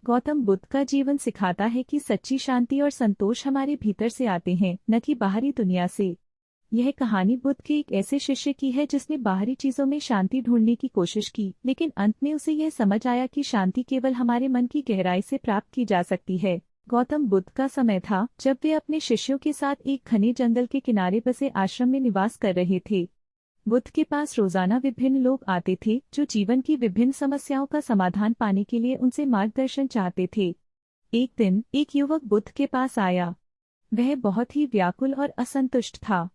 गौतम बुद्ध का जीवन सिखाता है कि सच्ची शांति और संतोष हमारे भीतर से आते हैं, न कि बाहरी दुनिया से। यह कहानी बुद्ध के एक ऐसे शिष्य की है जिसने बाहरी चीजों में शांति ढूंढने की कोशिश की, लेकिन अंत में उसे यह समझ आया कि शांति केवल हमारे मन की गहराई से प्राप्त की जा सकती है। गौतम बुद्ध का समय था जब वे अपने शिष्यों के साथ एक घने जंगल के किनारे बसे आश्रम में निवास कर रहे थे। बुद्ध के पास रोजाना विभिन्न लोग आते थे जो जीवन की विभिन्न समस्याओं का समाधान पाने के लिए उनसे मार्गदर्शन चाहते थे। एक दिन एक युवक बुद्ध के पास आया। वह बहुत ही व्याकुल और असंतुष्ट था।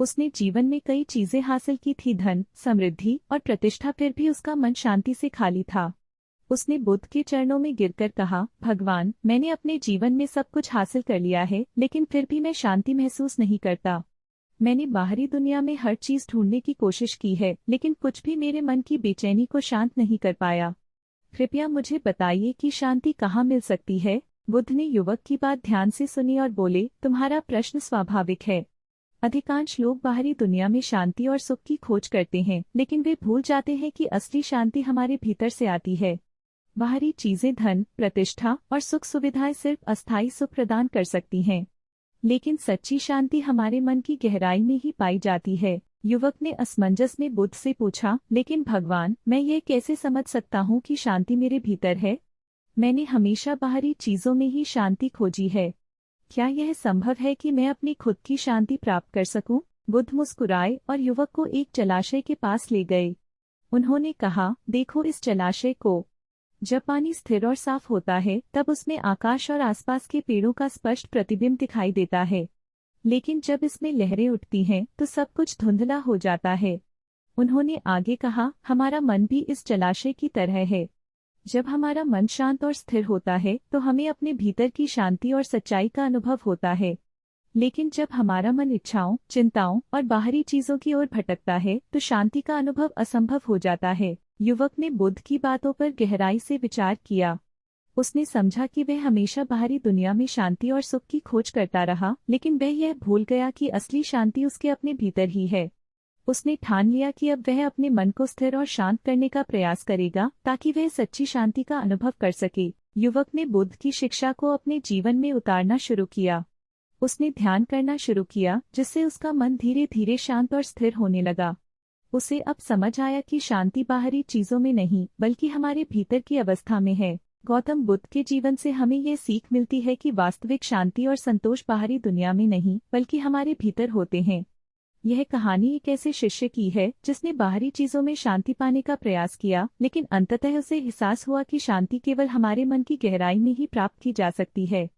उसने जीवन में कई चीजें हासिल की थी, धन, समृद्धि और प्रतिष्ठा, फिर भी उसका मन शांति से खाली था। उसने बुद्ध के चरणों में गिरकर कहा, भगवान, मैंने अपने जीवन में सब कुछ हासिल कर लिया है, लेकिन फिर भी मैं शांति महसूस नहीं करता। मैंने बाहरी दुनिया में हर चीज ढूंढने की कोशिश की है, लेकिन कुछ भी मेरे मन की बेचैनी को शांत नहीं कर पाया। कृपया मुझे बताइए कि शांति कहाँ मिल सकती है। बुद्ध ने युवक की बात ध्यान से सुनी और बोले, तुम्हारा प्रश्न स्वाभाविक है। अधिकांश लोग बाहरी दुनिया में शांति और सुख की खोज करते हैं, लेकिन वे भूल जाते हैं कि असली शांति हमारे भीतर से आती है। बाहरी चीजें, धन, प्रतिष्ठा और सुख सुविधाएं सिर्फ अस्थायी सुख प्रदान कर सकती हैं, लेकिन सच्ची शांति हमारे मन की गहराई में ही पाई जाती है। युवक ने असमंजस में बुद्ध से पूछा, लेकिन भगवान, मैं ये कैसे समझ सकता हूँ कि शांति मेरे भीतर है? मैंने हमेशा बाहरी चीजों में ही शांति खोजी है। क्या यह संभव है कि मैं अपनी खुद की शांति प्राप्त कर सकूं? बुद्ध मुस्कुराए और युवक को एक जलाशय के पास ले गए। उन्होंने कहा, देखो इस जलाशय को। जब पानी स्थिर और साफ होता है तब उसमें आकाश और आसपास के पेड़ों का स्पष्ट प्रतिबिंब दिखाई देता है, लेकिन जब इसमें लहरें उठती हैं तो सब कुछ धुंधला हो जाता है। उन्होंने आगे कहा, हमारा मन भी इस जलाशय की तरह है। जब हमारा मन शांत और स्थिर होता है तो हमें अपने भीतर की शांति और सच्चाई का अनुभव होता है, लेकिन जब हमारा मन इच्छाओं, चिंताओं और बाहरी चीजों की ओर भटकता है तो शांति का अनुभव असंभव हो जाता है। युवक ने बुद्ध की बातों पर गहराई से विचार किया। उसने समझा कि वह हमेशा बाहरी दुनिया में शांति और सुख की खोज करता रहा, लेकिन वह यह भूल गया कि असली शांति उसके अपने भीतर ही है। उसने ठान लिया कि अब वह अपने मन को स्थिर और शांत करने का प्रयास करेगा ताकि वह सच्ची शांति का अनुभव कर सके। युवक ने बुद्ध की शिक्षा को अपने जीवन में उतारना शुरू किया। उसने ध्यान करना शुरू किया, जिससे उसका मन धीरे धीरे शांत और स्थिर होने लगा। उसे अब समझ आया कि शांति बाहरी चीजों में नहीं, बल्कि हमारे भीतर की अवस्था में है। गौतम बुद्ध के जीवन से हमें ये सीख मिलती है कि वास्तविक शांति और संतोष बाहरी दुनिया में नहीं, बल्कि हमारे भीतर होते हैं। यह कहानी एक ऐसे शिष्य की है जिसने बाहरी चीजों में शांति पाने का प्रयास किया, लेकिन अंततः उसे एहसास हुआ कि शांति केवल हमारे मन की गहराई में ही प्राप्त की जा सकती है।